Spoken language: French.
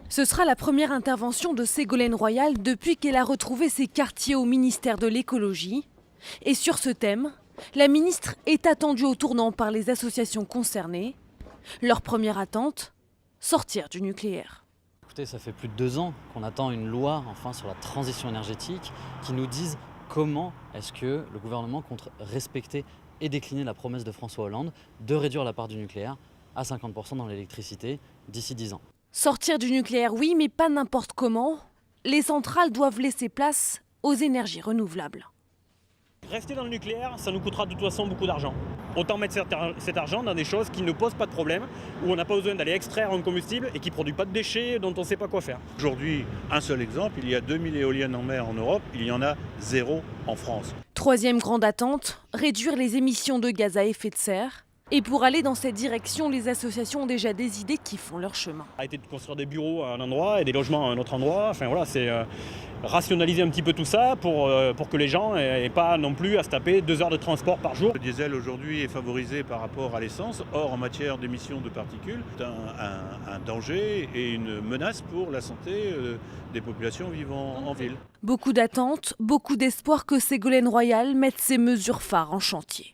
Ce sera la première intervention de Ségolène Royal depuis qu'elle a retrouvé ses quartiers au ministère de l'écologie. Et sur ce thème, la ministre est attendue au tournant par les associations concernées. Leur première attente, sortir du nucléaire. Écoutez, ça fait plus de 2 ans qu'on attend une loi enfin sur la transition énergétique qui nous dise comment est-ce que le gouvernement compte respecter et décliner la promesse de François Hollande de réduire la part du nucléaire à 50% dans l'électricité d'ici 10 ans. Sortir du nucléaire, oui, mais pas n'importe comment. Les centrales doivent laisser place aux énergies renouvelables. Rester dans le nucléaire, ça nous coûtera de toute façon beaucoup d'argent. Autant mettre cet argent dans des choses qui ne posent pas de problème, où on n'a pas besoin d'aller extraire un combustible et qui ne produit pas de déchets dont on ne sait pas quoi faire. Aujourd'hui, un seul exemple, il y a 2000 éoliennes en mer en Europe, il y en a 0 en France. Troisième grande attente, réduire les émissions de gaz à effet de serre. Et pour aller dans cette direction, les associations ont déjà des idées qui font leur chemin. Arrêter de construire des bureaux à un endroit et des logements à un autre endroit, enfin voilà, c'est rationaliser un petit peu tout ça pour que les gens n'aient pas non plus à se taper 2 heures de transport par jour. Le diesel aujourd'hui est favorisé par rapport à l'essence. Or, en matière d'émissions de particules, c'est un danger et une menace pour la santé des populations vivant en ville. Beaucoup d'attentes, beaucoup d'espoir que Ségolène Royal mette ces mesures phares en chantier.